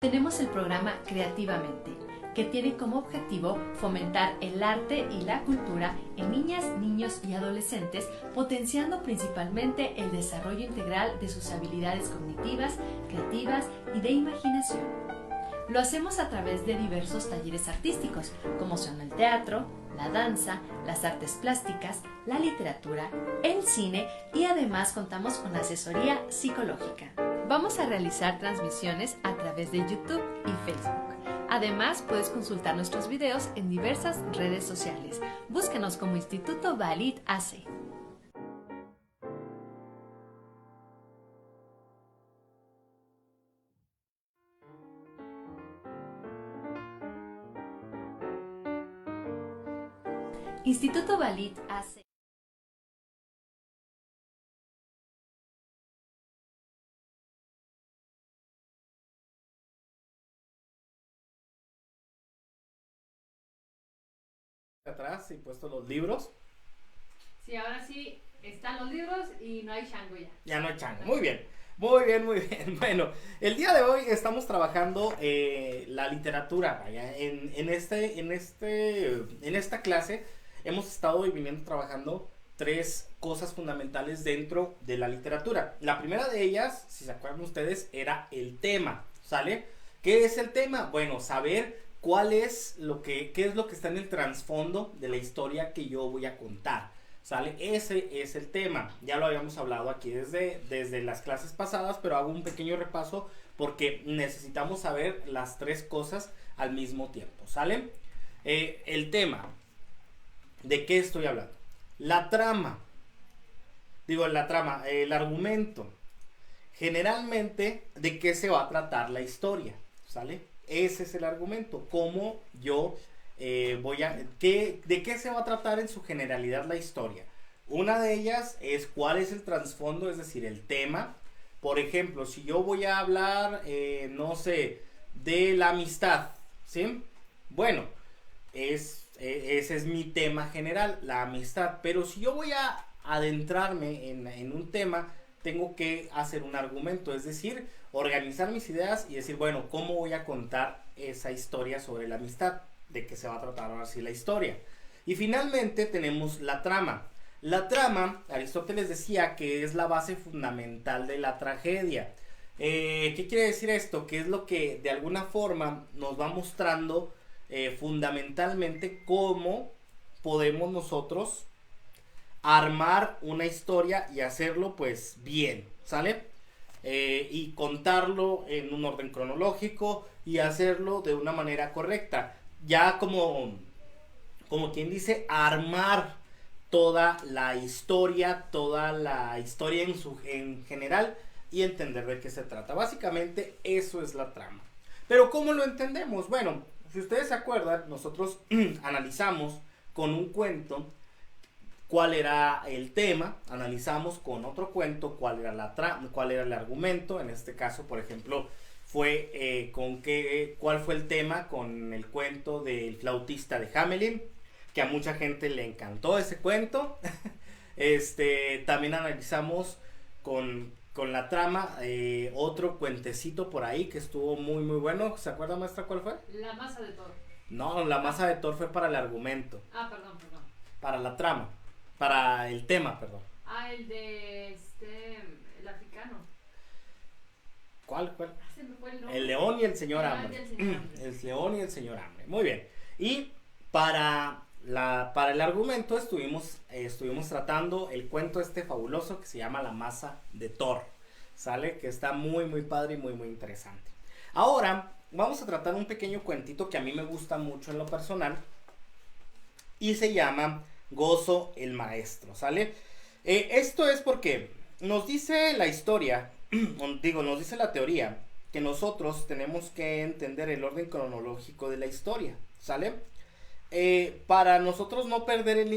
Tenemos el programa Creativamente, que tiene como objetivo fomentar el arte y la cultura en niñas, niños y adolescentes, potenciando principalmente el desarrollo integral de sus habilidades cognitivas, creativas y de imaginación. Lo hacemos a través de diversos talleres artísticos, como son el teatro, la danza, las artes plásticas, la literatura, el cine y además contamos con asesoría psicológica. Vamos a realizar transmisiones a través de YouTube y Facebook. Además, puedes consultar nuestros videos en diversas redes sociales. Búsquenos como Instituto Valid AC. Instituto Valid AC. Atrás y puesto los libros. Sí, ahora sí están los libros y no hay chango ya. Ya no hay chango. Muy bien. Muy bien, muy bien. Bueno, el día de hoy estamos trabajando la literatura. Vaya, en esta clase hemos estado y viniendo trabajando tres cosas fundamentales dentro de la literatura. La primera de ellas, si se acuerdan ustedes, era el tema, ¿sale? ¿Qué es el tema? Bueno, saber qué es lo que está en el trasfondo de la historia que yo voy a contar. ¿Sale? Ese es el tema. Ya lo habíamos hablado aquí desde las clases pasadas, pero hago un pequeño repaso porque necesitamos saber las tres cosas al mismo tiempo. ¿Sale? El tema. ¿De qué estoy hablando? La trama. El argumento. Generalmente, ¿de qué se va a tratar la historia? ¿Sale? Ese es el argumento. ¿Cómo yo de qué se va a tratar en su generalidad la historia? Una de ellas es cuál es el trasfondo, es decir, el tema. Por ejemplo, si yo voy a hablar, no sé, de la amistad, ¿sí? Bueno, ese es mi tema general, la amistad. Pero si yo voy a adentrarme en un tema, tengo que hacer un argumento, es decir, organizar mis ideas y decir, bueno, ¿cómo voy a contar esa historia sobre la amistad? ¿De qué se va a tratar ahora sí la historia? Y finalmente tenemos la trama. La trama, Aristóteles decía que es la base fundamental de la tragedia. ¿Qué quiere decir esto? Que es lo que de alguna forma nos va mostrando fundamentalmente cómo podemos nosotros armar una historia y hacerlo pues bien, ¿sale? Y contarlo en un orden cronológico y hacerlo de una manera correcta. Ya como quien dice, armar toda la historia en general y entender de qué se trata. Básicamente eso es la trama. Pero ¿cómo lo entendemos? Bueno, si ustedes se acuerdan, nosotros analizamos con un cuento cuál era el tema, analizamos con otro cuento cuál era cuál era el argumento. En este caso, por ejemplo, fue cuál fue el tema con el cuento del flautista de Hamelin, que a mucha gente le encantó ese cuento. También analizamos con la trama otro cuentecito por ahí que estuvo muy muy bueno. ¿Se acuerda, maestra, cuál fue? La masa de Thor. No, la masa de Thor fue para el argumento. Perdón. Para la trama. Para el tema, perdón. El de el africano. ¿Cuál? Se me fue el nombre. El león y el señor hambre. El león y el señor hambre. Muy bien. Y para el argumento estuvimos tratando el cuento fabuloso que se llama La masa de Thor. ¿Sale? Que está muy muy padre y muy muy interesante. Ahora vamos a tratar un pequeño cuentito que a mí me gusta mucho en lo personal y se llama Gozo el maestro. ¿Sale? Esto es porque nos dice la historia, nos dice la teoría que nosotros tenemos que entender el orden cronológico de la historia. ¿Sale? Para nosotros no perder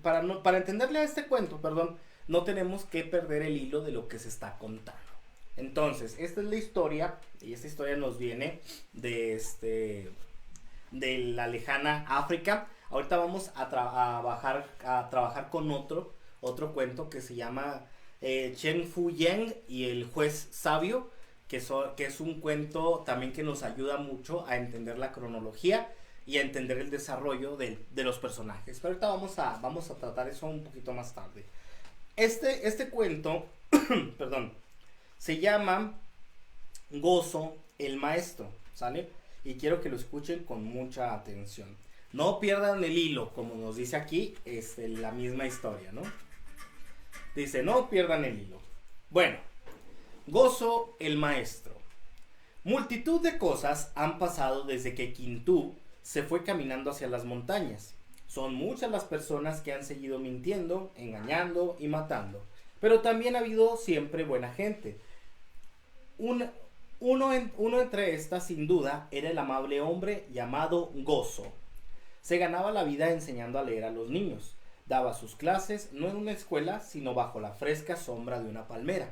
para entenderle a este cuento, perdón, no tenemos que perder el hilo de lo que se está contando. Entonces, esta es la historia, y esta historia nos viene de la lejana África. Ahorita vamos a trabajar con otro cuento que se llama Chen Fu Yang y el juez sabio, que es un cuento también que nos ayuda mucho a entender la cronología y a entender el desarrollo de los personajes. Pero ahorita vamos a tratar eso un poquito más tarde. Este cuento, perdón, se llama Gozo el Maestro, ¿sale? Y quiero que lo escuchen con mucha atención. No pierdan el hilo, como nos dice aquí, la misma historia, ¿no? Dice, no pierdan el hilo. Bueno, Gozo el Maestro. Multitud de cosas han pasado desde que Quintú se fue caminando hacia las montañas. Son muchas las personas que han seguido mintiendo, engañando y matando. Pero también ha habido siempre buena gente. Uno entre estas, sin duda, era el amable hombre llamado Gozo. Se ganaba la vida enseñando a leer a los niños. Daba sus clases no en una escuela, sino bajo la fresca sombra de una palmera.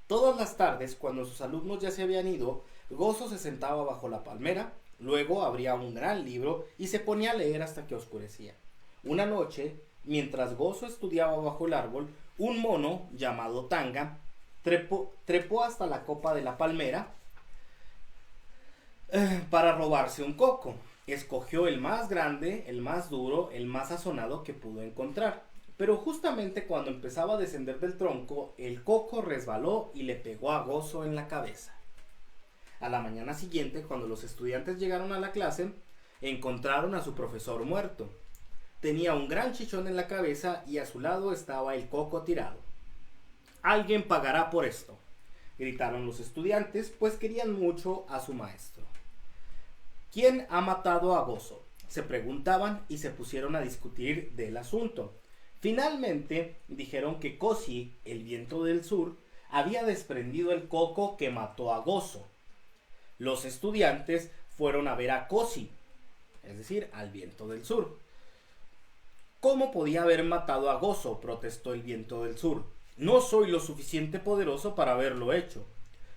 Todas las tardes, cuando sus alumnos ya se habían ido, Gozo se sentaba bajo la palmera, luego abría un gran libro y se ponía a leer hasta que oscurecía. Una noche, mientras Gozo estudiaba bajo el árbol, un mono llamado Tanga trepó hasta la copa de la palmera para robarse un coco. Escogió el más grande, el más duro, el más sazonado que pudo encontrar. Pero justamente cuando empezaba a descender del tronco, el coco resbaló y le pegó a Gozo en la cabeza. A la mañana siguiente, cuando los estudiantes llegaron a la clase, encontraron a su profesor muerto. Tenía un gran chichón en la cabeza y a su lado estaba el coco tirado. «Alguien pagará por esto», gritaron los estudiantes, pues querían mucho a su maestro. «¿Quién ha matado a Gozo?», se preguntaban y se pusieron a discutir del asunto. Finalmente dijeron que Cosi, el viento del sur, había desprendido el coco que mató a Gozo. Los estudiantes fueron a ver a Cosi, es decir, al viento del sur. «¿Cómo podía haber matado a Gozo?», protestó el viento del sur. «No soy lo suficiente poderoso para haberlo hecho.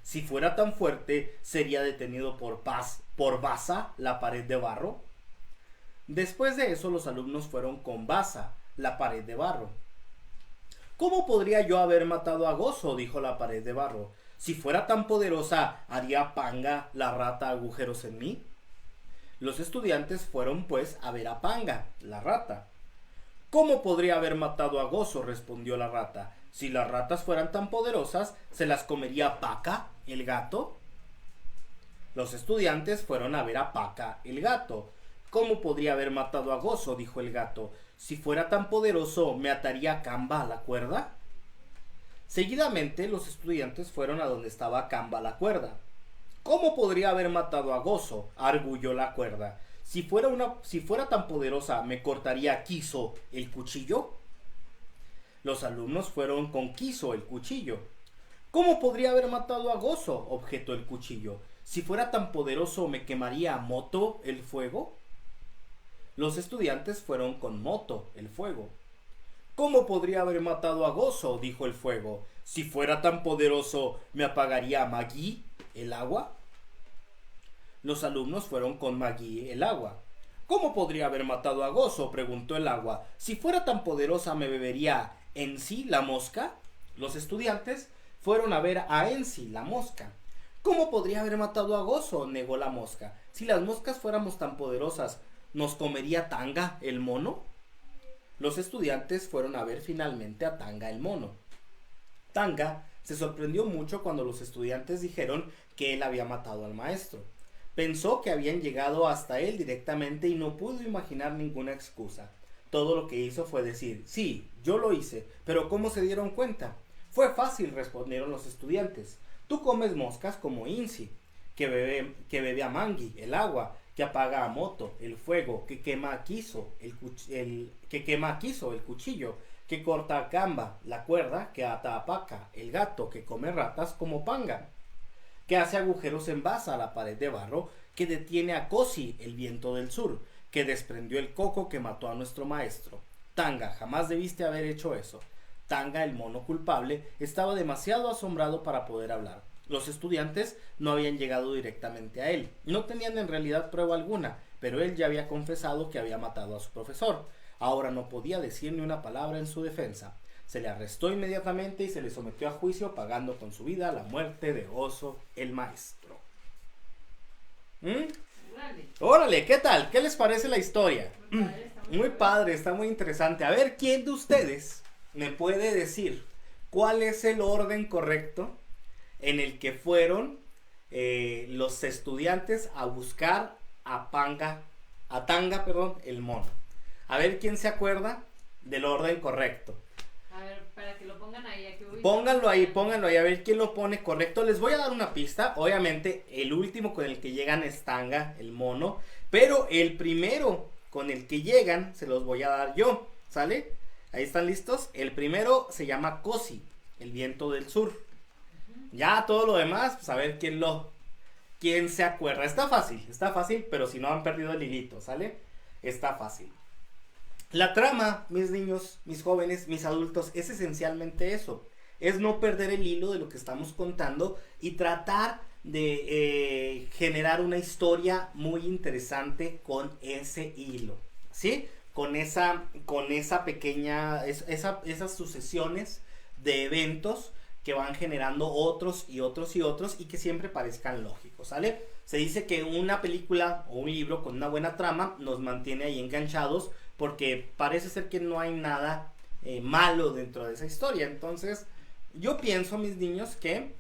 Si fuera tan fuerte, ¿sería detenido por Basa, la pared de barro?». Después de eso, los alumnos fueron con Basa, la pared de barro. «¿Cómo podría yo haber matado a Gozo?», dijo la pared de barro. «Si fuera tan poderosa, ¿haría Panga, la rata, agujeros en mí?». Los estudiantes fueron pues a ver a Panga, la rata. «¿Cómo podría haber matado a Gozo?», respondió la rata. «Si las ratas fueran tan poderosas, ¿se las comería Paca, el gato?». Los estudiantes fueron a ver a Paca, el gato. «¿Cómo podría haber matado a Gozo?», dijo el gato. «Si fuera tan poderoso, ¿me ataría Camba a la cuerda?». Seguidamente los estudiantes fueron a donde estaba Camba la cuerda. «¿Cómo podría haber matado a Gozo?», arguyó la cuerda. Si fuera tan poderosa, ¿me cortaría Quiso el cuchillo?». Los alumnos fueron con Quiso el cuchillo. «¿Cómo podría haber matado a Gozo?», objetó el cuchillo. «Si fuera tan poderoso, ¿me quemaría Moto el fuego?». Los estudiantes fueron con Moto el fuego. «¿Cómo podría haber matado a Gozo?», dijo el fuego. «Si fuera tan poderoso, ¿me apagaría Magui el agua?». Los alumnos fueron con Magui el agua. «¿Cómo podría haber matado a Gozo?», preguntó el agua. «Si fuera tan poderosa, ¿me bebería Ensi la mosca?». Los estudiantes fueron a ver a Ensi la mosca. «¿Cómo podría haber matado a Gozo?», negó la mosca. «Si las moscas fuéramos tan poderosas, ¿nos comería Tanga el mono?». Los estudiantes fueron a ver finalmente a Tanga el mono. Tanga se sorprendió mucho cuando los estudiantes dijeron que él había matado al maestro. Pensó que habían llegado hasta él directamente y no pudo imaginar ninguna excusa. Todo lo que hizo fue decir: «Sí, yo lo hice, pero ¿cómo se dieron cuenta?». «Fue fácil», respondieron los estudiantes. «Tú comes moscas como Insi, que bebe a Mangui, el agua, que apaga a Moto, el fuego, que quema a Quiso, el cuchillo, que corta a Camba, la cuerda, que ata a Paca, el gato, que come ratas como Panga, que hace agujeros en Basa, la pared de barro, que detiene a Cosi, el viento del sur, que desprendió el coco que mató a nuestro maestro. Tanga, jamás debiste haber hecho eso». Tanga, el mono culpable, estaba demasiado asombrado para poder hablar. Los estudiantes no habían llegado directamente a él. No tenían en realidad prueba alguna, pero él ya había confesado que había matado a su profesor. Ahora no podía decir ni una palabra en su defensa. se le arrestó inmediatamente y se le sometió a juicio pagando con su vida la muerte de Oso el maestro. Órale, ¿qué tal? ¿Qué les parece la historia? Muy padre, está muy interesante. A ver, ¿quién de ustedes me puede decir cuál es el orden correcto en el que fueron los estudiantes a buscar a Tanga, el mono? A ver, ¿quién se acuerda del orden correcto? A ver, para que lo pongan ahí. Aquí voy. Pónganlo ahí, a ver quién lo pone correcto. Les voy a dar una pista. Obviamente, el último con el que llegan es Tanga, el mono. Pero el primero con el que llegan, se los voy a dar yo. ¿Sale? Ahí están listos. El primero se llama Cosi, el viento del sur. Ya todo lo demás, pues a ver quién se acuerda. Está fácil, pero si no han perdido el hilito, ¿sale? Está fácil. La trama, mis niños, mis jóvenes, mis adultos, es esencialmente eso. Es no perder el hilo de lo que estamos contando y tratar de generar una historia muy interesante con ese hilo, ¿sí? Con esa pequeña, esas sucesiones de eventos que van generando otros y otros y otros y que siempre parezcan lógicos, ¿sale? Se dice que una película o un libro con una buena trama nos mantiene ahí enganchados porque parece ser que no hay nada malo dentro de esa historia. Entonces, yo pienso, mis niños, que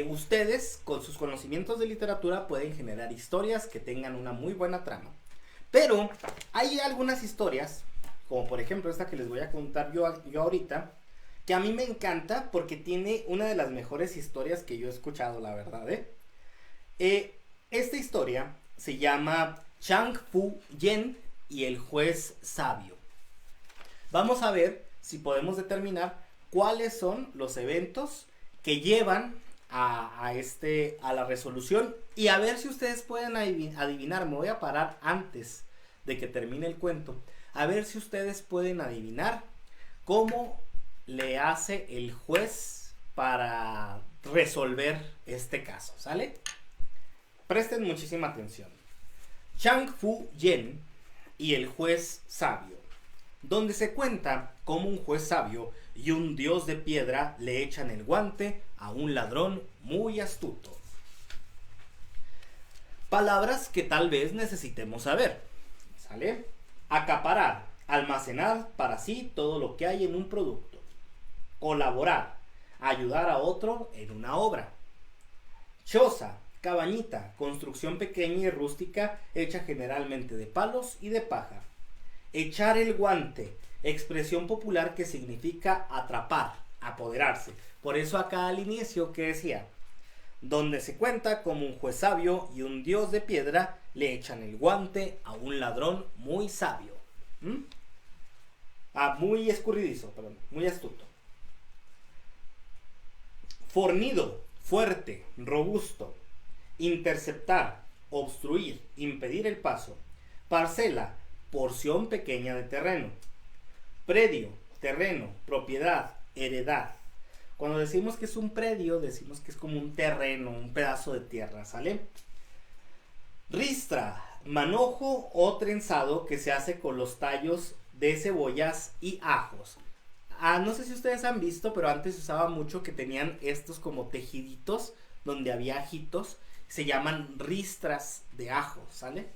ustedes con sus conocimientos de literatura pueden generar historias que tengan una muy buena trama. Pero hay algunas historias, como por ejemplo esta que les voy a contar yo ahorita, que a mí me encanta porque tiene una de las mejores historias que yo he escuchado, la verdad, Esta historia se llama Chang Fu Yen y el juez sabio. Vamos a ver si podemos determinar cuáles son los eventos que llevan a la resolución y a ver si ustedes pueden adivinar. Me voy a parar antes de que termine el cuento, a ver si ustedes pueden adivinar cómo le hace el juez para resolver este caso, ¿sale? Presten muchísima atención. Chang Fu Yen y el juez sabio, donde se cuenta cómo un juez sabio y un dios de piedra le echan el guante a un ladrón muy astuto. Palabras que tal vez necesitemos saber, ¿sale? Acaparar, almacenar para sí todo lo que hay en un producto. Colaborar, ayudar a otro en una obra. Choza, cabañita, construcción pequeña y rústica hecha generalmente de palos y de paja. Echar el guante, expresión popular que significa atrapar, apoderarse. Por eso acá al inicio que decía, donde se cuenta como un juez sabio y un dios de piedra le echan el guante a un ladrón muy sabio. Muy escurridizo, perdón, muy astuto. Fornido, fuerte, robusto. Interceptar, obstruir, impedir el paso. Parcela, porción pequeña de terreno. Predio, terreno, propiedad, heredad. Cuando decimos que es un predio, decimos que es como un terreno, un pedazo de tierra, ¿sale? Ristra, manojo o trenzado que se hace con los tallos de cebollas y ajos. No sé si ustedes han visto, pero antes se usaba mucho que tenían estos como tejiditos donde había ajitos. Se llaman ristras de ajo, ¿sale?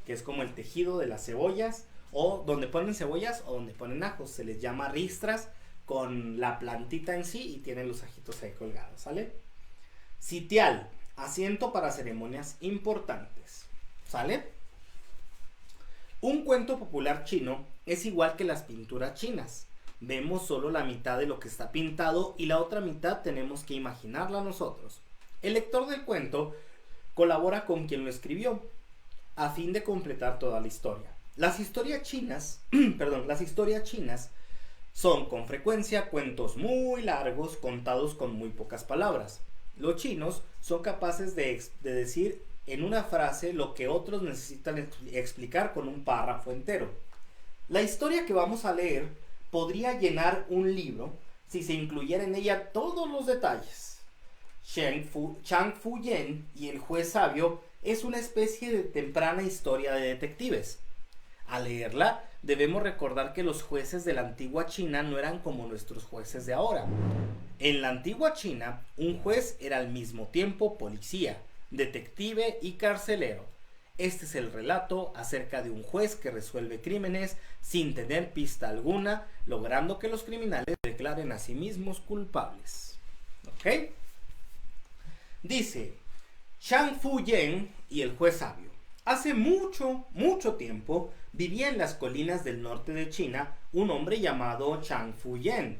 Que es como el tejido de las cebollas, o donde ponen cebollas o donde ponen ajos. Se les llama ristras con la plantita en sí y tienen los ajitos ahí colgados, ¿sale? Sitial, asiento para ceremonias importantes, ¿sale? Un cuento popular chino es igual que las pinturas chinas. Vemos solo la mitad de lo que está pintado y la otra mitad tenemos que imaginarla nosotros. El lector del cuento colabora con quien lo escribió a fin de completar toda la historia. Las historias chinas, son con frecuencia cuentos muy largos contados con muy pocas palabras. Los chinos son capaces de decir en una frase lo que otros necesitan explicar con un párrafo entero. La historia que vamos a leer podría llenar un libro si se incluyera en ella todos los detalles. Chang Fu Yen y el juez sabio es una especie de temprana historia de detectives. Al leerla, debemos recordar que los jueces de la antigua China no eran como nuestros jueces de ahora. En la antigua China, un juez era al mismo tiempo policía, detective y carcelero. Este es el relato acerca de un juez que resuelve crímenes sin tener pista alguna, logrando que los criminales se declaren a sí mismos culpables. ¿Ok? Dice, Chang Fu-yen y el juez sabio. Hace mucho, mucho tiempo vivía en las colinas del norte de China un hombre llamado Chang Fu-yen.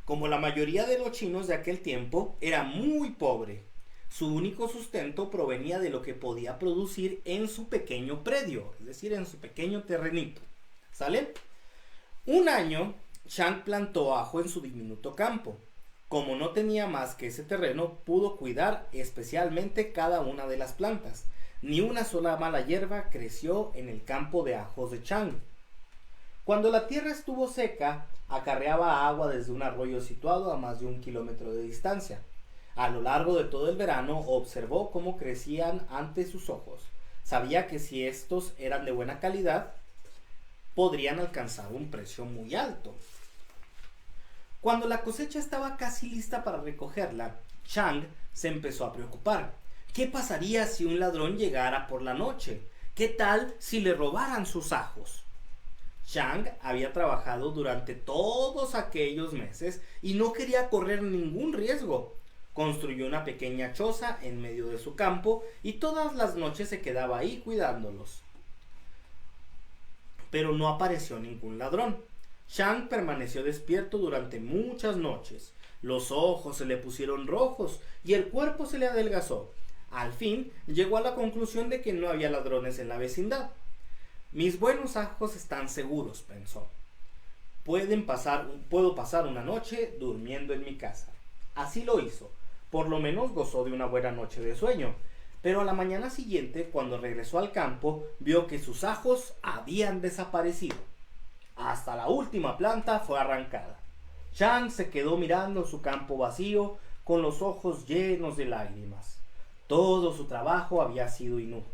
Como la mayoría de los chinos de aquel tiempo, era muy pobre. Su único sustento provenía de lo que podía producir en su pequeño predio, es decir, en su pequeño terrenito. ¿Sale? Un año, Chang plantó ajo en su diminuto campo. Como no tenía más que ese terreno, pudo cuidar especialmente cada una de las plantas. Ni una sola mala hierba creció en el campo de ajos de Chang. Cuando la tierra estuvo seca, acarreaba agua desde un arroyo situado a más de 1 kilómetro de distancia. A lo largo de todo el verano observó cómo crecían ante sus ojos. Sabía que si estos eran de buena calidad, podrían alcanzar un precio muy alto. Cuando la cosecha estaba casi lista para recogerla, Chang se empezó a preocupar. ¿Qué pasaría si un ladrón llegara por la noche? ¿Qué tal si le robaran sus ajos? Chang había trabajado durante todos aquellos meses y no quería correr ningún riesgo. Construyó una pequeña choza en medio de su campo y todas las noches se quedaba ahí cuidándolos. Pero no apareció ningún ladrón. Chang permaneció despierto durante muchas noches. Los ojos se le pusieron rojos y el cuerpo se le adelgazó. Al fin llegó a la conclusión de que no había ladrones en la vecindad. Mis buenos ajos están seguros, pensó. Puedo pasar una noche durmiendo en mi casa. Así lo hizo. Por lo menos gozó de una buena noche de sueño. Pero a la mañana siguiente, cuando regresó al campo, vio que sus ajos habían desaparecido. Hasta la última planta fue arrancada. Chang se quedó mirando su campo vacío con los ojos llenos de lágrimas. Todo su trabajo había sido inútil.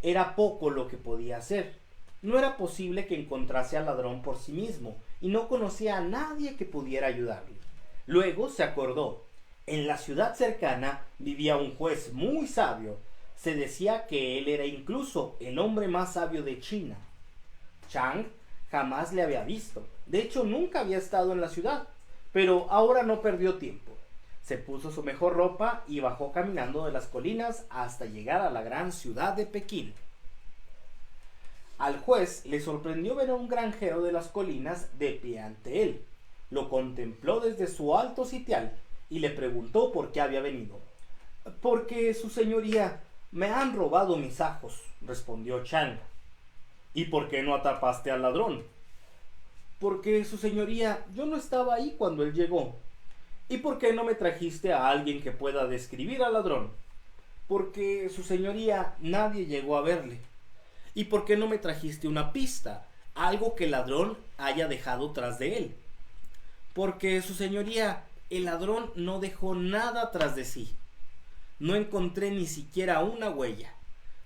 Era poco lo que podía hacer. No era posible que encontrase al ladrón por sí mismo y no conocía a nadie que pudiera ayudarle. Luego se acordó. En la ciudad cercana vivía un juez muy sabio. Se decía que él era incluso el hombre más sabio de China. Chang jamás le había visto. De hecho, nunca había estado en la ciudad. Pero ahora no perdió tiempo. Se puso su mejor ropa y bajó caminando de las colinas hasta llegar a la gran ciudad de Pekín. Al juez le sorprendió ver a un granjero de las colinas de pie ante él. Lo contempló desde su alto sitial y le preguntó por qué había venido. «Porque, su señoría, me han robado mis ajos», respondió Chang. «¿Y por qué no atrapaste al ladrón?» «Porque, su señoría, yo no estaba ahí cuando él llegó». «¿Y por qué no me trajiste a alguien que pueda describir al ladrón?» «Porque, su señoría, nadie llegó a verle». «¿Y por qué no me trajiste una pista, algo que el ladrón haya dejado tras de él?» «Porque, su señoría, el ladrón no dejó nada tras de sí. No encontré ni siquiera una huella.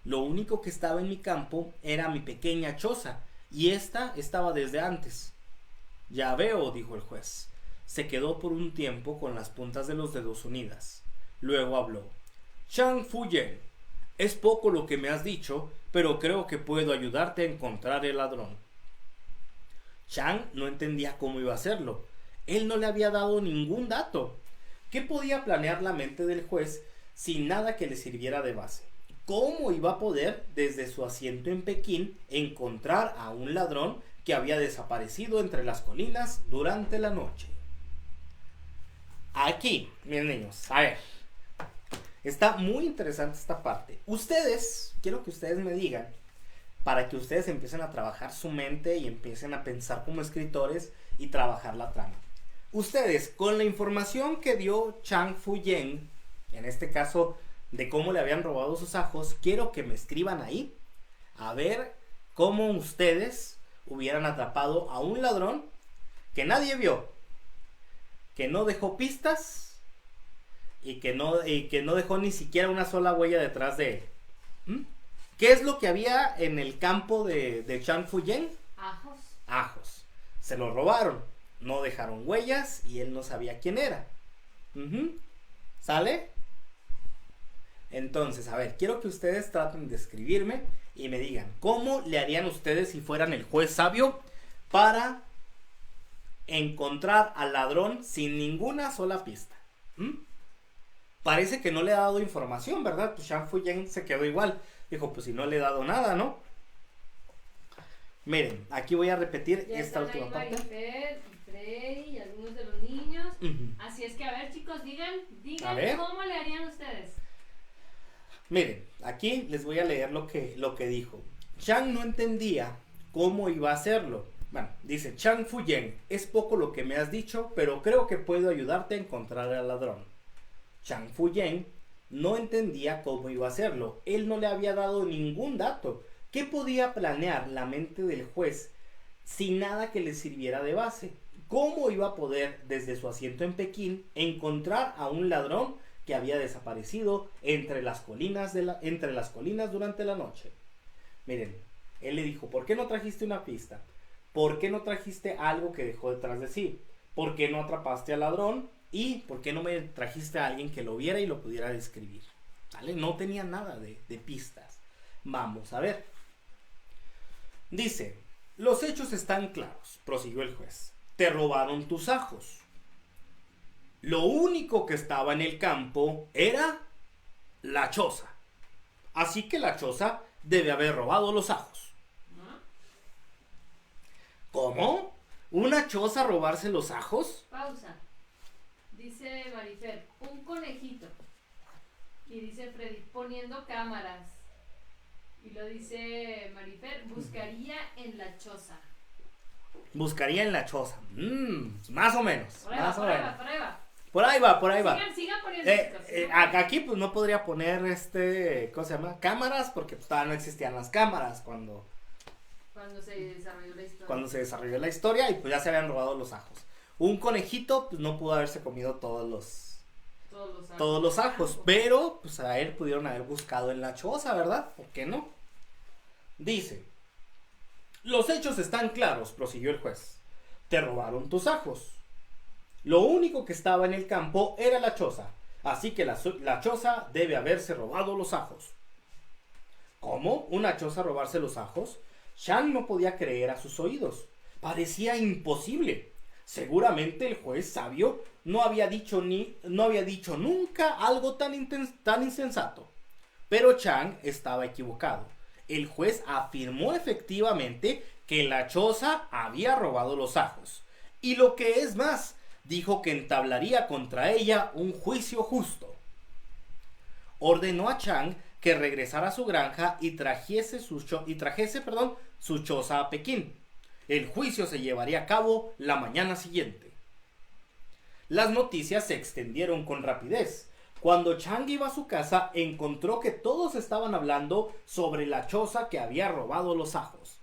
Lo único que estaba en mi campo era mi pequeña choza, y esta estaba desde antes». «Ya veo», dijo el juez. Se quedó por un tiempo con las puntas de los dedos unidas. Luego habló. «Chang Fu-yen, es poco lo que me has dicho, pero creo que puedo ayudarte a encontrar el ladrón». Chang no entendía cómo iba a hacerlo. Él no le había dado ningún dato. ¿Qué podía planear la mente del juez sin nada que le sirviera de base? ¿Cómo iba a poder, desde su asiento en Pekín, encontrar a un ladrón que había desaparecido entre las colinas durante la noche? Aquí, mis niños, a ver, está muy interesante esta parte. Quiero que ustedes me digan, para que ustedes empiecen a trabajar su mente y empiecen a pensar como escritores y trabajar la trama. Ustedes, con la información que dio Chang Fu-yen, en este caso de cómo le habían robado sus ajos, quiero que me escriban ahí, a ver cómo ustedes hubieran atrapado a un ladrón que nadie vio, que no dejó pistas y que no dejó ni siquiera una sola huella detrás de él. ¿Qué es lo que había en el campo de Chang Fuyen? Ajos. Ajos. Se lo robaron, no dejaron huellas y él no sabía quién era. ¿Sale? Entonces, a ver, quiero que ustedes traten de escribirme y me digan, ¿cómo le harían ustedes si fueran el juez sabio para encontrar al ladrón sin ninguna sola pista? Parece que no le ha dado información, ¿verdad? Pues Chang Fuyen se quedó igual. Dijo, pues si no le he dado nada, ¿no? Miren, aquí voy a repetir ya esta última parte. Marifer y Freddy y algunos de los niños. Así es que, a ver, chicos, digan cómo le harían ustedes. Miren, aquí les voy a leer lo que dijo. Chang no entendía cómo iba a hacerlo. Bueno, dice, Chang Fuyen, es poco lo que me has dicho, pero creo que puedo ayudarte a encontrar al ladrón. Chang Fuyen no entendía cómo iba a hacerlo. Él no le había dado ningún dato. ¿Qué podía planear la mente del juez sin nada que le sirviera de base? ¿Cómo iba a poder, desde su asiento en Pekín, encontrar a un ladrón que había desaparecido entre las colinas durante la noche? Miren, él le dijo, ¿por qué no trajiste una pista? ¿Por qué no trajiste algo que dejó detrás de sí? ¿Por qué no atrapaste al ladrón? ¿Y por qué no me trajiste a alguien que lo viera y lo pudiera describir? ¿Vale? No tenía nada de pistas. Vamos a ver. Dice, los hechos están claros, prosiguió el juez. Te robaron tus ajos. Lo único que estaba en el campo era la choza. Así que la choza debe haber robado los ajos. ¿Cómo? ¿Una choza robarse los ajos? Pausa. Dice Marifer, un conejito. Y dice Freddy, poniendo cámaras. Y lo dice Marifer, buscaría en la choza. Buscaría en la choza. Más o menos. Por ahí va. Por ahí va. Sigan poniendo aquí pues no podría poner ¿cómo se llama? Cámaras, porque pues, todavía no existían las cámaras cuando se desarrolló la historia y pues ya se habían robado los ajos. Un conejito pues no pudo haberse comido todos los ajos, pero pues a él pudieron haber buscado en la choza, ¿verdad? ¿Por qué no? Dice, los hechos están claros, prosiguió el juez. Te robaron tus ajos. Lo único que estaba en el campo era la choza, así que la choza debe haberse robado los ajos. ¿Cómo? ¿Una choza robarse los ajos? Chang no podía creer a sus oídos. Parecía imposible. Seguramente el juez sabio no había dicho nunca algo tan insensato. Pero Chang estaba equivocado. El juez afirmó efectivamente que la choza había robado los ajos. Y lo que es más, dijo que entablaría contra ella un juicio justo. Ordenó a Chang que regresara a su granja y trajese su choza a Pekín. El juicio se llevaría a cabo la mañana siguiente. Las noticias se extendieron con rapidez. Cuando Chang iba a su casa, encontró que todos estaban hablando sobre la choza que había robado los ajos.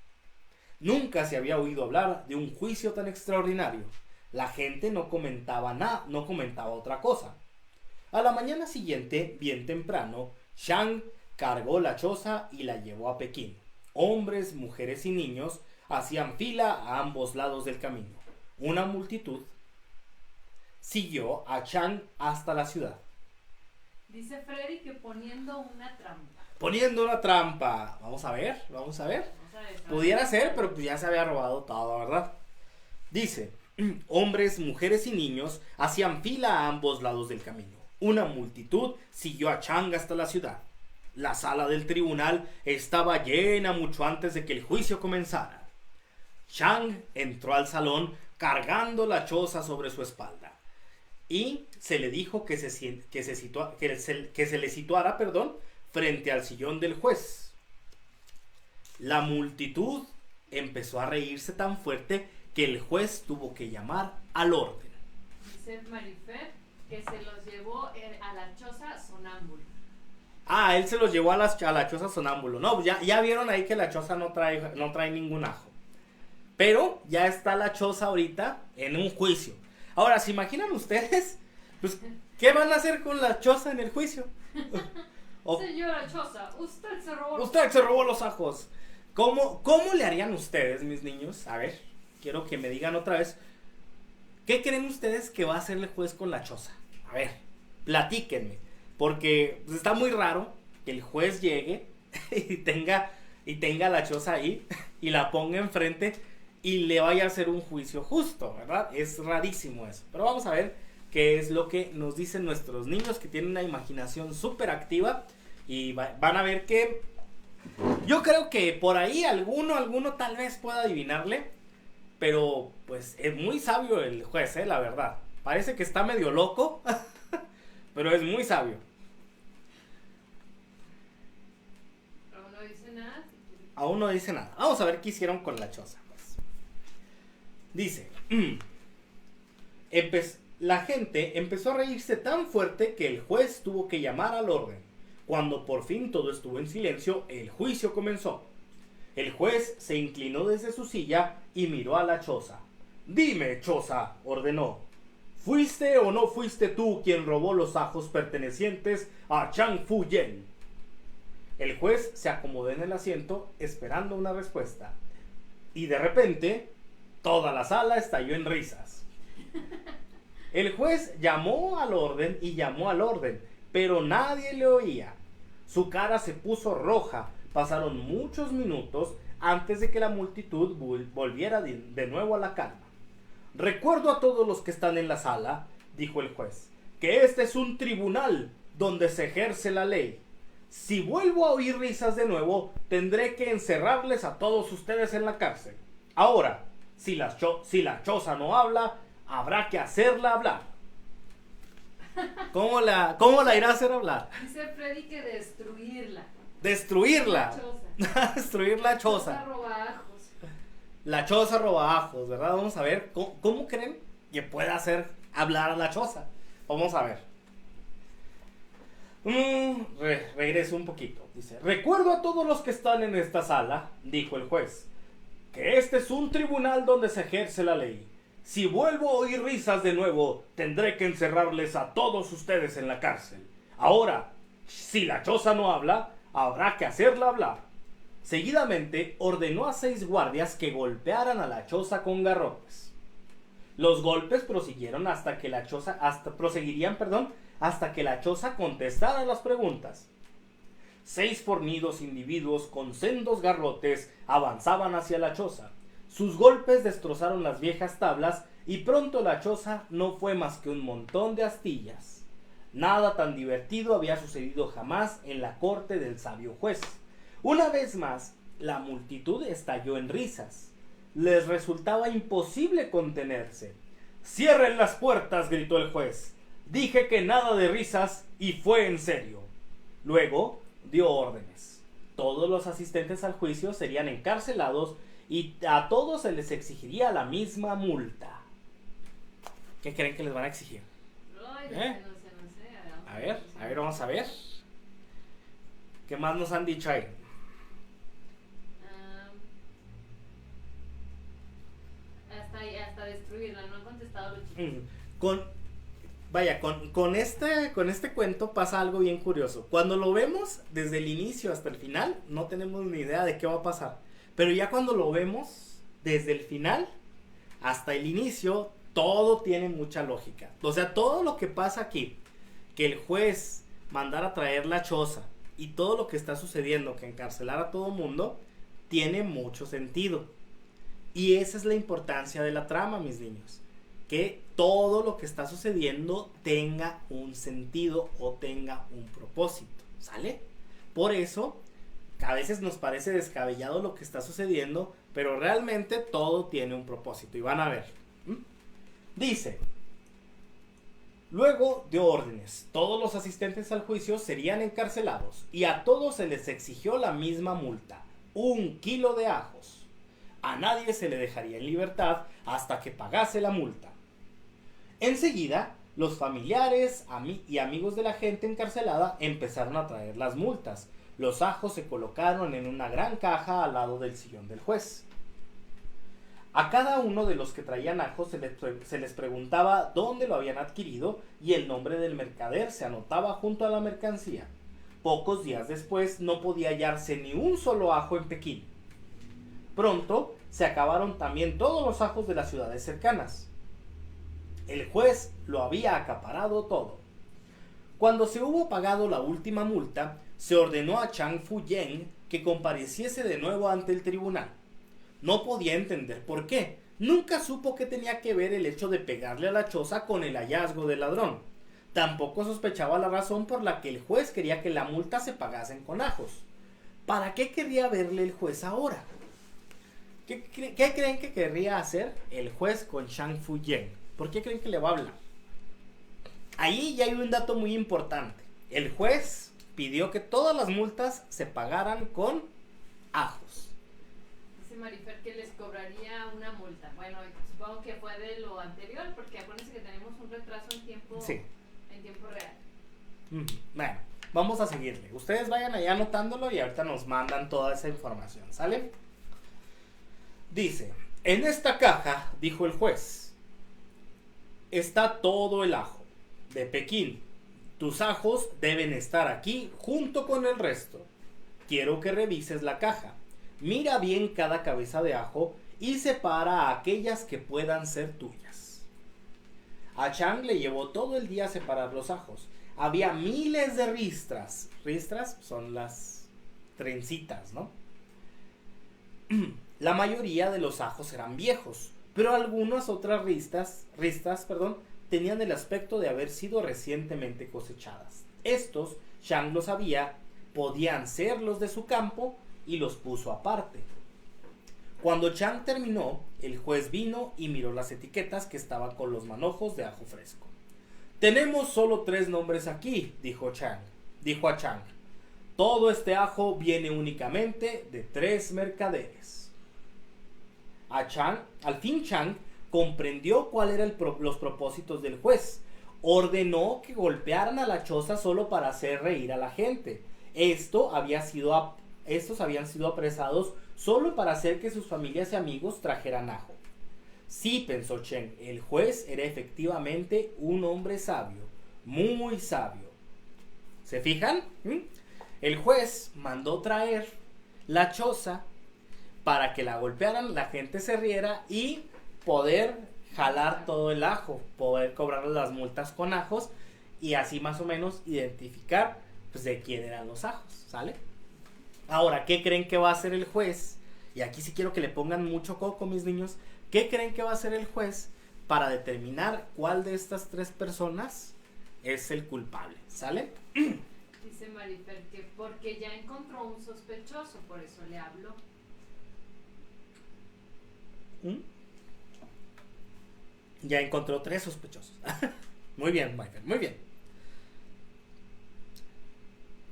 Nunca se había oído hablar de un juicio tan extraordinario. La gente no comentaba otra cosa. A la mañana siguiente, bien temprano, Chang cargó la choza y la llevó a Pekín. Hombres, mujeres y niños hacían fila a ambos lados del camino. Una multitud siguió a Chang hasta la ciudad. Dice Freddy que poniendo una trampa. Poniendo una trampa. Vamos a ver. Pudiera ser, pero pues ya se había robado todo, ¿verdad? Dice, hombres, mujeres y niños hacían fila a ambos lados del camino. Una multitud siguió a Chang hasta la ciudad. La sala del tribunal estaba llena mucho antes de que el juicio comenzara. Chang entró al salón cargando la choza sobre su espalda y se le dijo que se le situara frente al sillón del juez. La multitud empezó a reírse tan fuerte que el juez tuvo que llamar al orden. Dice Marifer que se los llevó a la choza sonámbulo. Ah, él se los llevó a la choza sonámbulo. No, ya vieron ahí que la choza no trae ningún ajo. Pero ya está la choza ahorita en un juicio. Ahora, ¿se imaginan ustedes? Pues, ¿qué van a hacer con la choza en el juicio? Señora Choza, usted se robó los ajos. ¿Cómo le harían ustedes, mis niños? A ver, quiero que me digan otra vez. ¿Qué creen ustedes que va a hacer el juez con la choza? A ver, platíquenme. Porque pues, está muy raro que el juez llegue y tenga la choza ahí y la ponga enfrente y le vaya a hacer un juicio justo, ¿verdad? Es rarísimo eso. Pero vamos a ver qué es lo que nos dicen nuestros niños que tienen una imaginación súper activa y van a ver que yo creo que por ahí alguno tal vez pueda adivinarle, pero pues es muy sabio el juez, la verdad. Parece que está medio loco, pero es muy sabio. Aún no dice nada. Vamos a ver qué hicieron con la choza. Pues. Dice, la gente empezó a reírse tan fuerte que el juez tuvo que llamar al orden. Cuando por fin todo estuvo en silencio, el juicio comenzó. El juez se inclinó desde su silla y miró a la choza. Dime, choza, ordenó. ¿Fuiste o no fuiste tú quien robó los ajos pertenecientes a Chang Fu Yen? El juez se acomodó en el asiento esperando una respuesta. Y de repente, toda la sala estalló en risas. El juez llamó al orden y llamó al orden, pero nadie le oía. Su cara se puso roja. Pasaron muchos minutos antes de que la multitud volviera de nuevo a la calma. Recuerdo a todos los que están en la sala, dijo el juez, que este es un tribunal donde se ejerce la ley. Si vuelvo a oír risas de nuevo, tendré que encerrarles a todos ustedes en la cárcel. Ahora, si la choza no habla, habrá que hacerla hablar. ¿Cómo la irá a hacer hablar? Dice Freddy que destruirla. Destruirla. Destruir la choza. La choza roba ajos. La choza roba ajos, ¿verdad? Vamos a ver, ¿cómo creen que puede hacer hablar a la choza? Vamos a ver. Regreso un poquito. Dice, recuerdo a todos los que están en esta sala, dijo el juez, que este es un tribunal donde se ejerce la ley. Si vuelvo a oír risas de nuevo, tendré que encerrarles a todos ustedes en la cárcel. Ahora, si la choza no habla, habrá que hacerla hablar. Seguidamente ordenó a 6 guardias que golpearan a la choza con garrotes. Los golpes prosiguieron hasta que la choza contestara las preguntas. 6 fornidos individuos con sendos garrotes avanzaban hacia la choza. Sus golpes destrozaron las viejas tablas y pronto la choza no fue más que un montón de astillas. Nada tan divertido había sucedido jamás en la corte del sabio juez. Una vez más, la multitud estalló en risas. Les resultaba imposible contenerse. «¡Cierren las puertas!», gritó el juez. «Dije que nada de risas y fue en serio». Luego dio órdenes. Todos los asistentes al juicio serían encarcelados y a todos se les exigiría la misma multa. ¿Qué creen que les van a exigir? No sé. A ver, vamos a ver. ¿Qué más nos han dicho ahí? Hasta destruirla, no han contestado los chicos. Con este cuento pasa algo bien curioso. Cuando lo vemos desde el inicio hasta el final, no tenemos ni idea de qué va a pasar. Pero ya cuando lo vemos desde el final hasta el inicio, todo tiene mucha lógica. O sea, todo lo que pasa aquí, que el juez mandara a traer la choza y todo lo que está sucediendo, que encarcelar a todo mundo, tiene mucho sentido. Y esa es la importancia de la trama, mis niños. Que todo lo que está sucediendo tenga un sentido o tenga un propósito, ¿sale? Por eso, a veces nos parece descabellado lo que está sucediendo, pero realmente todo tiene un propósito. Y van a ver. Dice, luego dio órdenes. Todos los asistentes al juicio serían encarcelados y a todos se les exigió la misma multa, 1 kilo de ajos. A nadie se le dejaría en libertad hasta que pagase la multa. Enseguida, los familiares y amigos de la gente encarcelada empezaron a traer las multas. Los ajos se colocaron en una gran caja al lado del sillón del juez. A cada uno de los que traían ajos se les preguntaba dónde lo habían adquirido y el nombre del mercader se anotaba junto a la mercancía. Pocos días después no podía hallarse ni un solo ajo en Pekín. Pronto se acabaron también todos los ajos de las ciudades cercanas. El juez lo había acaparado todo. Cuando se hubo pagado la última multa, se ordenó a Chang Fu-yen que compareciese de nuevo ante el tribunal. No podía entender por qué. Nunca supo que tenía que ver el hecho de pegarle a la choza con el hallazgo del ladrón. Tampoco sospechaba la razón por la que el juez quería que la multa se pagasen con ajos. ¿Para qué querría verle el juez ahora? ¿Qué creen que querría hacer el juez con Chang Fu-yen? ¿Por qué creen que le va a hablar? Ahí ya hay un dato muy importante. El juez pidió que todas las multas se pagaran con ajos. Dice Marifer que les cobraría una multa. Bueno, supongo que fue de lo anterior, porque acuérdense que tenemos un retraso en tiempo, sí, en tiempo real. Bueno, vamos a seguirle. Ustedes vayan allá anotándolo y ahorita nos mandan toda esa información, ¿sale? Dice, en esta caja, dijo el juez, está todo el ajo de Pekín. Tus ajos deben estar aquí junto con el resto. Quiero que revises la caja. Mira bien cada cabeza de ajo y separa a aquellas que puedan ser tuyas. A Chang le llevó todo el día a separar los ajos. Había miles de ristras. Ristras son las trencitas, ¿no? La mayoría de los ajos eran viejos, pero algunas otras ristras, tenían el aspecto de haber sido recientemente cosechadas. Estos, Chang lo sabía, podían ser los de su campo y los puso aparte. Cuando Chang terminó, el juez vino y miró las etiquetas que estaban con los manojos de ajo fresco. Tenemos solo 3 nombres aquí, dijo a Chang. Todo este ajo viene únicamente de 3 mercaderes. Al fin Chang comprendió cuál eran los propósitos del juez. Ordenó que golpearan a la choza solo para hacer reír a la gente. Estos habían sido apresados solo para hacer que sus familias y amigos trajeran ajo. Sí, pensó Chen, el juez era efectivamente un hombre sabio, muy sabio. ¿Se fijan? El juez mandó traer la choza para que la golpearan, la gente se riera y poder jalar todo el ajo, poder cobrar las multas con ajos y así más o menos identificar pues, de quién eran los ajos, ¿sale? Ahora, ¿qué creen que va a hacer el juez? Y aquí sí quiero que le pongan mucho coco, mis niños. ¿Qué creen que va a hacer el juez para determinar cuál de estas 3 personas es el culpable? ¿Sale? Dice Marifer que porque ya encontró un sospechoso, por eso le habló. Ya encontró 3 sospechosos. Muy bien, Michael, muy bien.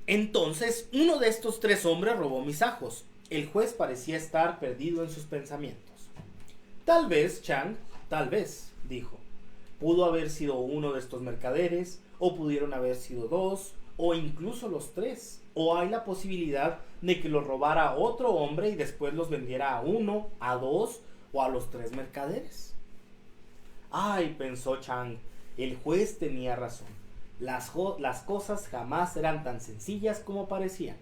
Entonces, uno de estos 3 hombres robó mis ajos. El juez parecía estar perdido en sus pensamientos. Tal vez, Chang, tal vez, dijo. Pudo haber sido uno de estos mercaderes, o pudieron haber sido 2, o incluso los 3. O hay la posibilidad de que los robara otro hombre y después los vendiera a 1, a 2 o a los 3 mercaderes. Ay, pensó Chang, el juez tenía razón. Las cosas jamás eran tan sencillas como parecían.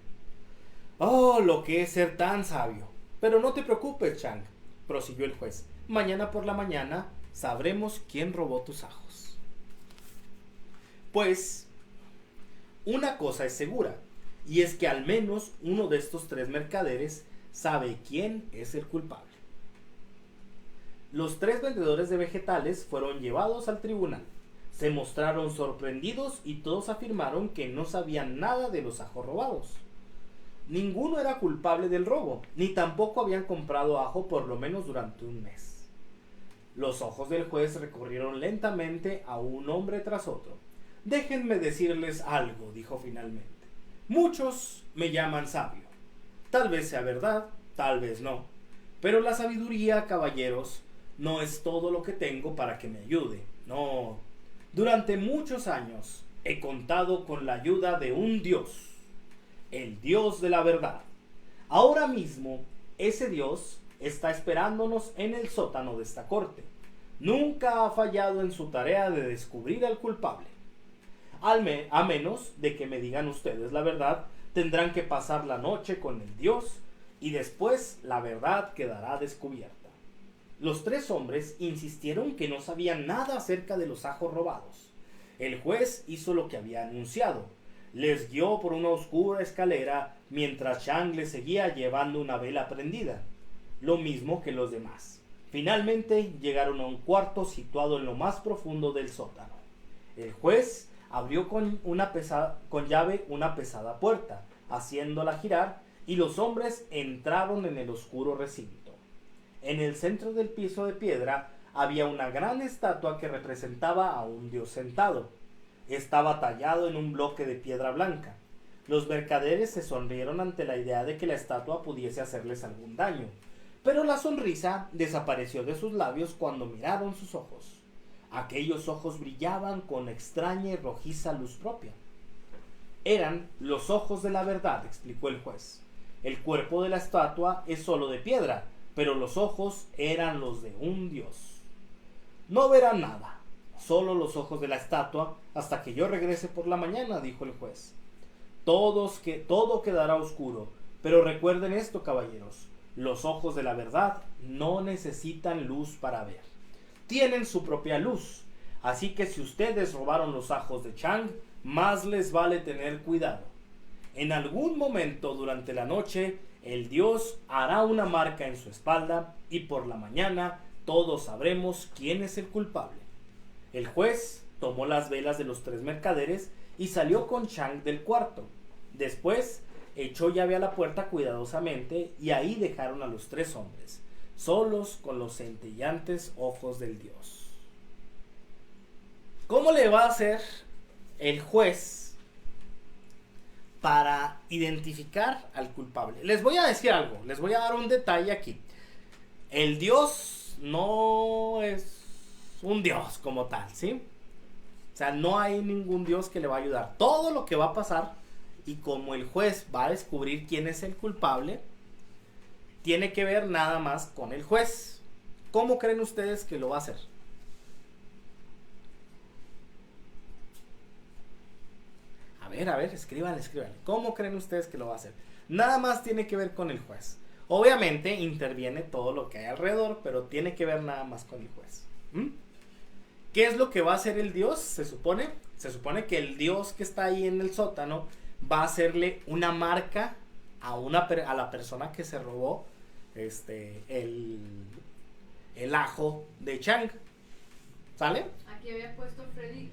Oh, lo que es ser tan sabio. Pero no te preocupes, Chang, prosiguió el juez. Mañana por la mañana sabremos quién robó tus ajos. Pues, una cosa es segura, y es que al menos uno de estos 3 mercaderes sabe quién es el culpable. Los 3 vendedores de vegetales fueron llevados al tribunal. Se mostraron sorprendidos y todos afirmaron que no sabían nada de los ajos robados. Ninguno era culpable del robo, ni tampoco habían comprado ajo por lo menos durante un mes. Los ojos del juez recorrieron lentamente a un hombre tras otro. Déjenme decirles algo, dijo finalmente. Muchos me llaman sabio. Tal vez sea verdad, tal vez no. Pero la sabiduría, caballeros, no es todo lo que tengo para que me ayude. No. Durante muchos años he contado con la ayuda de un Dios. El Dios de la verdad. Ahora mismo, ese Dios está esperándonos en el sótano de esta corte. Nunca ha fallado en su tarea de descubrir al culpable. A menos de que me digan ustedes la verdad, tendrán que pasar la noche con el Dios y después la verdad quedará descubierta. Los tres hombres insistieron que no sabían nada acerca de los ajos robados. El juez hizo lo que había anunciado. Les guió por una oscura escalera mientras Chang les seguía llevando una vela prendida, lo mismo que los demás. Finalmente llegaron a un cuarto situado en lo más profundo del sótano. El juez abrió con llave una pesada puerta, haciéndola girar, y los hombres entraron en el oscuro recinto. En el centro del piso de piedra había una gran estatua que representaba a un dios sentado. Estaba tallado en un bloque de piedra blanca. Los mercaderes se sonrieron ante la idea de que la estatua pudiese hacerles algún daño, pero la sonrisa desapareció de sus labios cuando miraron sus ojos. Aquellos ojos brillaban con extraña y rojiza luz propia. Eran los ojos de la verdad, explicó el juez. El cuerpo de la estatua es solo de piedra, pero los ojos eran los de un dios. No verán nada, solo los ojos de la estatua, hasta que yo regrese por la mañana, dijo el juez. Todo quedará oscuro, pero recuerden esto, caballeros, los ojos de la verdad no necesitan luz para ver. Tienen su propia luz, así que si ustedes robaron los ajos de Chang, más les vale tener cuidado. En algún momento durante la noche, el dios hará una marca en su espalda y por la mañana todos sabremos quién es el culpable. El juez tomó las velas de los tres mercaderes y salió con Chang del cuarto. Después echó llave a la puerta cuidadosamente y ahí dejaron a los tres hombres, solos con los centelleantes ojos del dios. ¿Cómo le va a hacer el juez para identificar al culpable? Les voy a decir algo, les voy a dar un detalle aquí. El dios no es un dios como tal, ¿sí? O sea, no hay ningún dios que le va a ayudar. Todo lo que va a pasar, y como el juez va a descubrir quién es el culpable, tiene que ver nada más con el juez. ¿Cómo creen ustedes que lo va a hacer? A ver, escríbanle. ¿Cómo creen ustedes que lo va a hacer? Nada más tiene que ver con el juez. Obviamente interviene todo lo que hay alrededor, pero tiene que ver nada más con el juez. ¿Qué es lo que va a hacer el dios? Se supone que el dios que está ahí en el sótano va a hacerle una marca a la persona que se robó el ajo de Chang. ¿Sale? Aquí había puesto Freddy,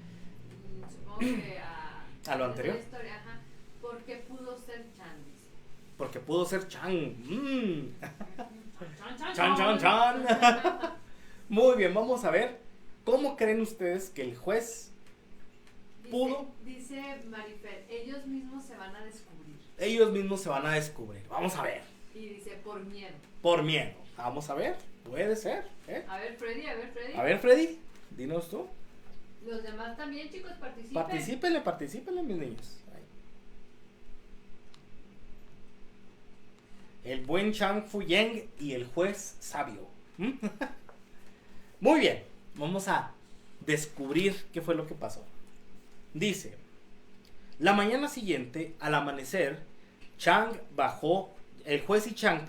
supongo que a lo anterior. La historia, ajá, porque pudo ser Chang. Porque pudo ser Chang. Chan. Muy bien, vamos a ver. ¿Cómo creen ustedes que el juez pudo? Dice Marifer, ellos mismos se van a descubrir. Ellos mismos se van a descubrir. Vamos a ver. Y dice, por miedo. Por miedo. Vamos a ver. Puede ser. A ver, Freddy. A ver, Freddy. Dinos tú. Los demás también, chicos, participen. Particípenle, mis niños. Ahí. El buen Chang Fuyeng y el juez sabio. Muy bien. Vamos a descubrir qué fue lo que pasó. Dice, la mañana siguiente, al amanecer, el juez y Chang,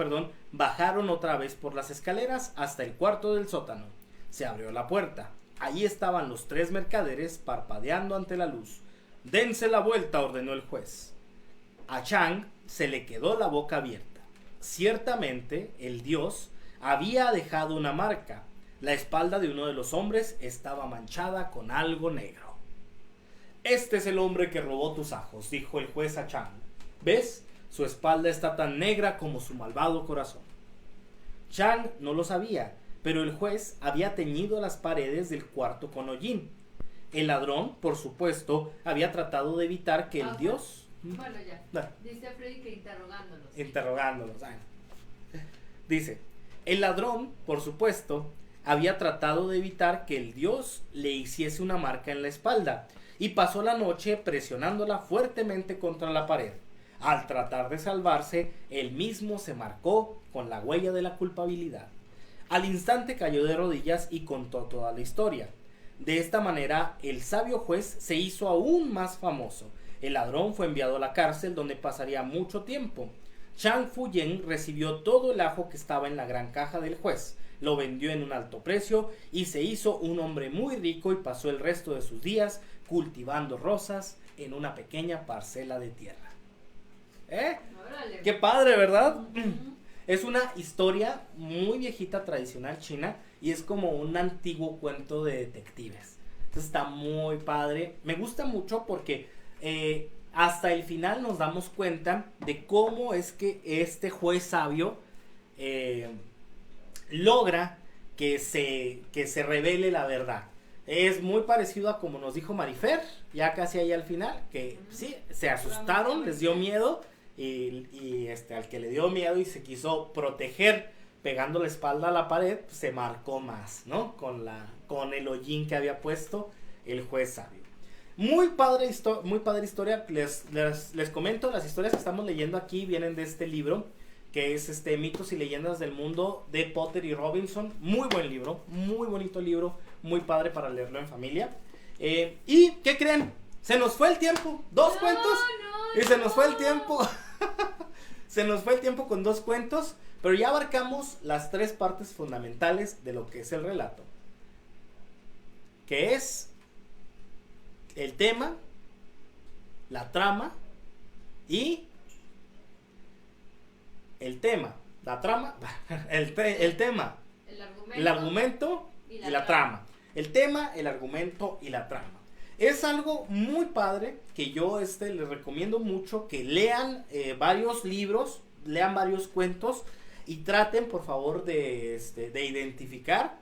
bajaron otra vez por las escaleras hasta el cuarto del sótano. Se abrió la puerta. Allí estaban los tres mercaderes parpadeando ante la luz. Dense la vuelta, ordenó el juez. A Chang se le quedó la boca abierta. Ciertamente, el dios había dejado una marca. La espalda de uno de los hombres estaba manchada con algo negro. Este es el hombre que robó tus ajos, dijo el juez a Chang. ¿Ves? Su espalda está tan negra como su malvado corazón. Chang no lo sabía, pero el juez había teñido las paredes del cuarto con hollín. El ladrón, por supuesto, había tratado de evitar que el dios... Bueno, ya. No. Dice Freddy que interrogándolos. Dice, el ladrón, por supuesto, había tratado de evitar que el dios le hiciese una marca en la espalda y pasó la noche presionándola fuertemente contra la pared. Al tratar de salvarse, él mismo se marcó con la huella de la culpabilidad. Al instante cayó de rodillas y contó toda la historia. De esta manera, el sabio juez se hizo aún más famoso. El ladrón fue enviado a la cárcel, donde pasaría mucho tiempo. Chang Fuyen recibió todo el ajo que estaba en la gran caja del juez, lo vendió en un alto precio y se hizo un hombre muy rico y pasó el resto de sus días cultivando rosas en una pequeña parcela de tierra. Órale. ¡Qué padre!, ¿verdad? Ujú. Es una historia muy viejita, tradicional china, y es como un antiguo cuento de detectives. Entonces está muy padre. Me gusta mucho porque hasta el final nos damos cuenta de cómo es que este juez sabio logra que se revele la verdad. Es muy parecido a como nos dijo Marifer, ya casi ahí al final, que sí, se asustaron, les dio miedo, y al que le dio miedo y se quiso proteger pegando la espalda a la pared, pues se marcó más, ¿no? Con el hollín que había puesto el juez sabio. Muy padre historia. Les comento, las historias que estamos leyendo aquí vienen de este libro, que es Mitos y Leyendas del Mundo, de Potter y Robinson. Muy buen libro, muy bonito libro, muy padre para leerlo en familia. ¿Y qué creen? Se nos fue el tiempo, dos cuentos, y se nos fue el tiempo. Se nos fue el tiempo con 2 cuentos, pero ya abarcamos las 3 partes fundamentales de lo que es el relato, que es el tema, la trama y el tema, la trama, el tema, el argumento y la trama. El tema, el argumento y la trama. Es algo muy padre que yo les recomiendo mucho que lean varios libros, lean varios cuentos y traten por favor de identificar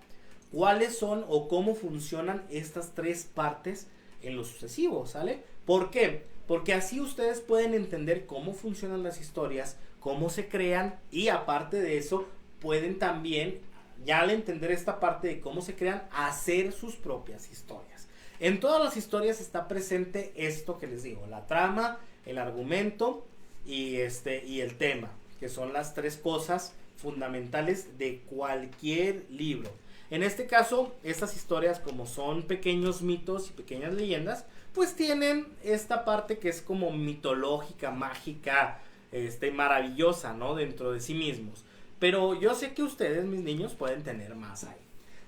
cuáles son o cómo funcionan estas 3 partes en lo sucesivo, ¿sale? ¿Por qué? Porque así ustedes pueden entender cómo funcionan las historias, cómo se crean, y aparte de eso pueden también, ya al entender esta parte de cómo se crean, hacer sus propias historias. En todas las historias está presente esto que les digo, la trama, el argumento y el tema, que son las 3 cosas fundamentales de cualquier libro. En este caso, estas historias, como son pequeños mitos y pequeñas leyendas, pues tienen esta parte que es como mitológica, mágica, maravillosa, ¿no? Dentro de sí mismos. Pero yo sé que ustedes, mis niños, pueden tener más ahí.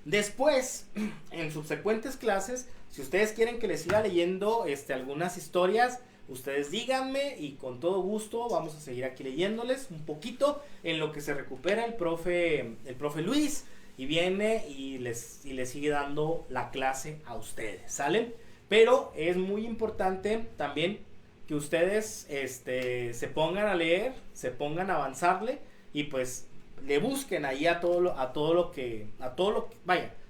Después, en subsecuentes clases, si ustedes quieren que les siga leyendo algunas historias, ustedes díganme y con todo gusto vamos a seguir aquí leyéndoles un poquito en lo que se recupera el profe Luis y viene y les sigue dando la clase a ustedes, ¿sale? Pero es muy importante también que ustedes se pongan a leer, se pongan a avanzarle y pues le busquen ahí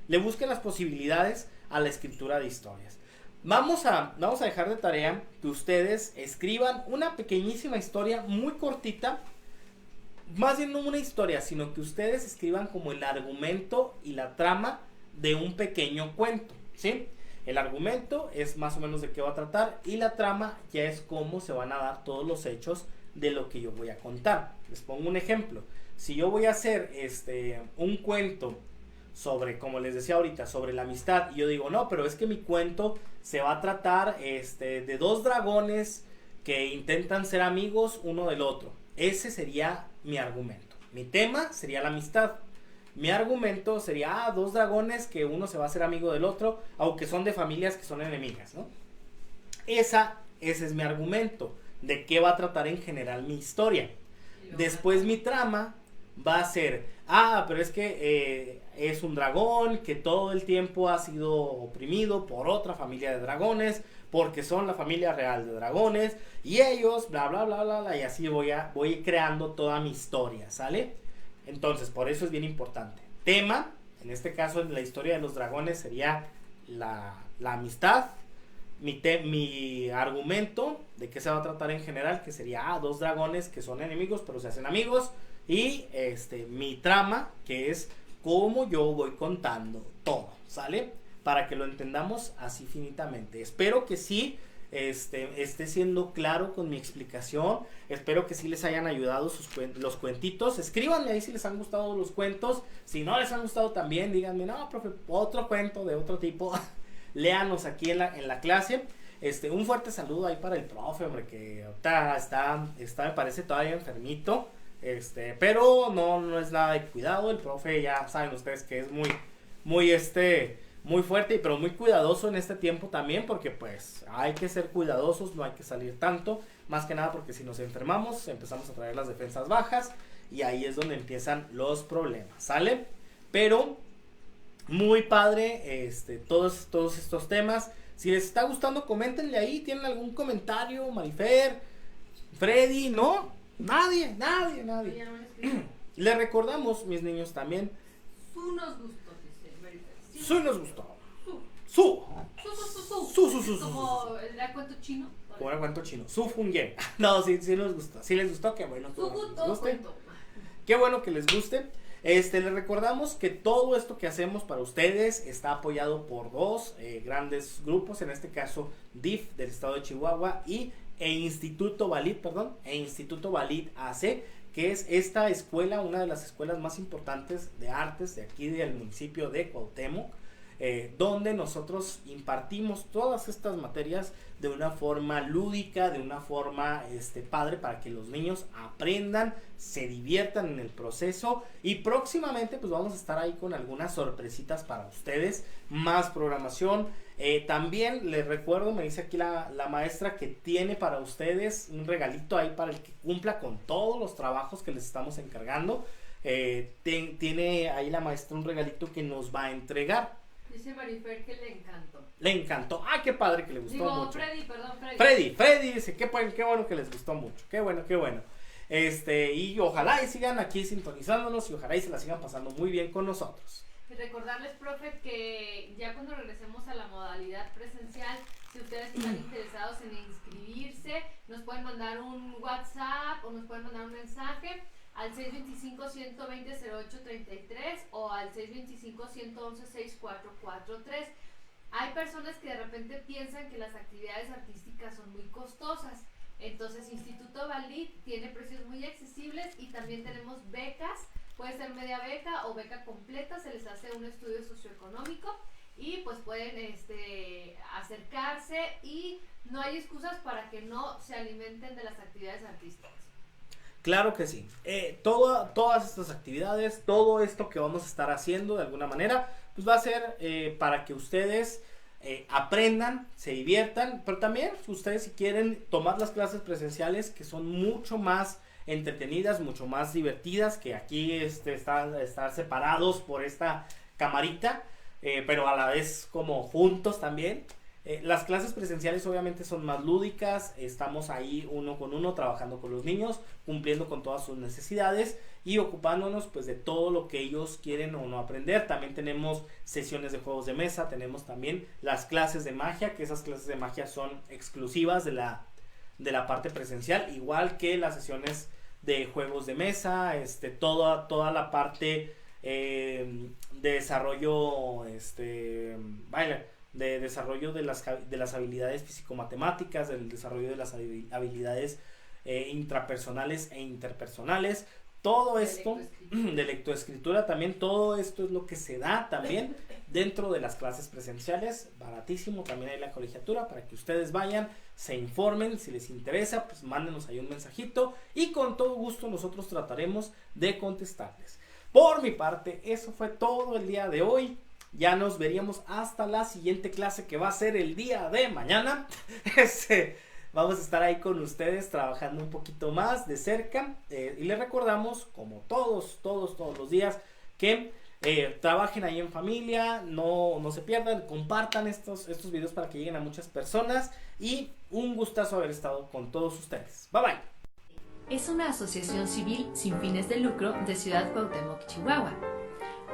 le busquen las posibilidades a la escritura de historias. Vamos a dejar de tarea que ustedes escriban una pequeñísima historia muy cortita, más bien no una historia, sino que ustedes escriban como el argumento y la trama de un pequeño cuento, ¿sí? El argumento es más o menos de qué va a tratar y la trama ya es cómo se van a dar todos los hechos de lo que yo voy a contar. Les pongo un ejemplo. Si yo voy a hacer un cuento sobre, como les decía ahorita, sobre la amistad, y yo digo, no, pero es que mi cuento se va a tratar de 2 dragones que intentan ser amigos uno del otro. Ese sería mi argumento. Mi tema sería la amistad. Mi argumento sería 2 dragones que uno se va a hacer amigo del otro, aunque son de familias que son enemigas, ¿no? Ese es mi argumento. ¿De qué va a tratar en general mi historia? Después mi trama va a ser, pero es que es un dragón que todo el tiempo ha sido oprimido por otra familia de dragones, porque son la familia real de dragones, y ellos, bla, bla, bla, bla, bla, y así voy creando toda mi historia, ¿sale? Entonces, por eso es bien importante. Tema, en este caso, en la historia de los dragones sería la amistad. Mi argumento, de qué se va a tratar en general, que sería 2 dragones que son enemigos, pero se hacen amigos. Y mi trama, que es cómo yo voy contando todo, ¿sale? Para que lo entendamos así finitamente. Espero que sí esté siendo claro con mi explicación. Espero que sí les hayan ayudado los cuentitos. Escríbanme ahí si les han gustado los cuentos. Si no les han gustado también, díganme, no, profe, otro cuento de otro tipo. léanos aquí en la clase. Un fuerte saludo ahí para el profe, hombre, que ahorita está me parece todavía enfermito, pero no es nada de cuidado. El profe, ya saben ustedes que es muy muy fuerte, pero muy cuidadoso en este tiempo también, porque pues hay que ser cuidadosos, no hay que salir tanto, más que nada porque si nos enfermamos empezamos a traer las defensas bajas y ahí es donde empiezan los problemas, ¿sale? Pero muy padre todos estos temas. Si les está gustando, coméntenle ahí. ¿Tienen algún comentario? Marifer, Freddy, ¿no? Nadie. Les recordamos, mis niños, también. Su nos gustó, dice Marifer. Sí, Su nos gustó. Su. Como el cuento chino. Como el cuento chino. Su fungue. No, sí nos gustó. Si les gustó, qué bueno. Su gusto. Qué bueno que les guste. Les recordamos que todo esto que hacemos para ustedes está apoyado por dos grandes grupos, en este caso DIF del estado de Chihuahua Instituto Valid AC, que es esta escuela, una de las escuelas más importantes de artes de aquí del municipio de Cuauhtémoc, donde nosotros impartimos todas estas materias de una forma lúdica, de una forma padre, para que los niños aprendan, se diviertan en el proceso, y próximamente pues vamos a estar ahí con algunas sorpresitas para ustedes, más programación. También les recuerdo, me dice aquí la maestra, que tiene para ustedes un regalito ahí para el que cumpla con todos los trabajos que les estamos encargando. Tiene ahí la maestra un regalito que nos va a entregar. Dice Marifer que le encantó. Le encantó. ¡Ah, qué padre que le gustó mucho! Freddy, dice, qué bueno que les gustó mucho. Qué bueno. Y ojalá y sigan aquí sintonizándonos y ojalá y se la sigan pasando muy bien con nosotros. Y recordarles, profe, que ya cuando regresemos a la modalidad presencial, si ustedes están interesados en inscribirse, nos pueden mandar un WhatsApp o nos pueden mandar un mensaje al 625-120-0833 o al 625-111-6443. Hay personas que de repente piensan que las actividades artísticas son muy costosas. Entonces, Instituto Valid tiene precios muy accesibles y también tenemos becas. Puede ser media beca o beca completa. Se les hace un estudio socioeconómico y pues pueden acercarse, y no hay excusas para que no se alimenten de las actividades artísticas. Claro que sí. Todas estas actividades, todo esto que vamos a estar haciendo de alguna manera, pues va a ser para que ustedes aprendan, se diviertan, pero también ustedes, si quieren tomar las clases presenciales, que son mucho más entretenidas, mucho más divertidas, que aquí estar separados por esta camarita, pero a la vez como juntos también. Las clases presenciales obviamente son más lúdicas, estamos ahí uno con uno trabajando con los niños, cumpliendo con todas sus necesidades y ocupándonos pues de todo lo que ellos quieren o no aprender. También tenemos sesiones de juegos de mesa, tenemos también las clases de magia, que esas clases de magia son exclusivas de la parte presencial, igual que las sesiones de juegos de mesa, toda la parte de desarrollo, de desarrollo de las habilidades físico-matemáticas, del desarrollo de las habilidades intrapersonales e interpersonales, todo esto, de lectoescritura también, todo esto es lo que se da también dentro de las clases presenciales, baratísimo también hay la colegiatura, para que ustedes vayan, se informen, si les interesa, pues mándenos ahí un mensajito, y con todo gusto nosotros trataremos de contestarles. Por mi parte, eso fue todo el día de hoy. Ya nos veríamos hasta la siguiente clase, que va a ser el día de mañana. Vamos a estar ahí con ustedes trabajando un poquito más de cerca. Y les recordamos, como todos los días, que trabajen ahí en familia, no se pierdan, compartan estos videos para que lleguen a muchas personas. Y un gustazo haber estado con todos ustedes. Bye bye. Es una asociación civil sin fines de lucro de Ciudad Cuauhtémoc, Chihuahua.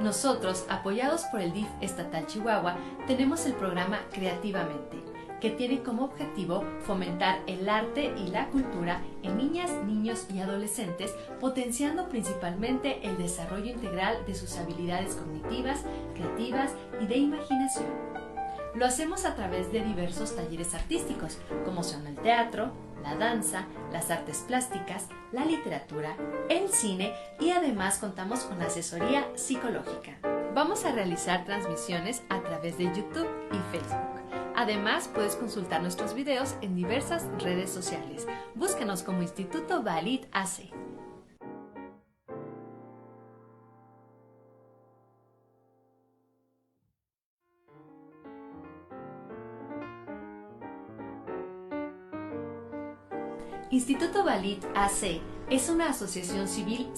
Nosotros, apoyados por el DIF Estatal Chihuahua, tenemos el programa Creativamente, que tiene como objetivo fomentar el arte y la cultura en niñas, niños y adolescentes, potenciando principalmente el desarrollo integral de sus habilidades cognitivas, creativas y de imaginación. Lo hacemos a través de diversos talleres artísticos, como son el teatro, la danza, las artes plásticas, la literatura, el cine, y además contamos con asesoría psicológica. Vamos a realizar transmisiones a través de YouTube y Facebook. Además, puedes consultar nuestros videos en diversas redes sociales. Búscanos como Instituto Balit AC. Instituto Balit AC es una asociación civil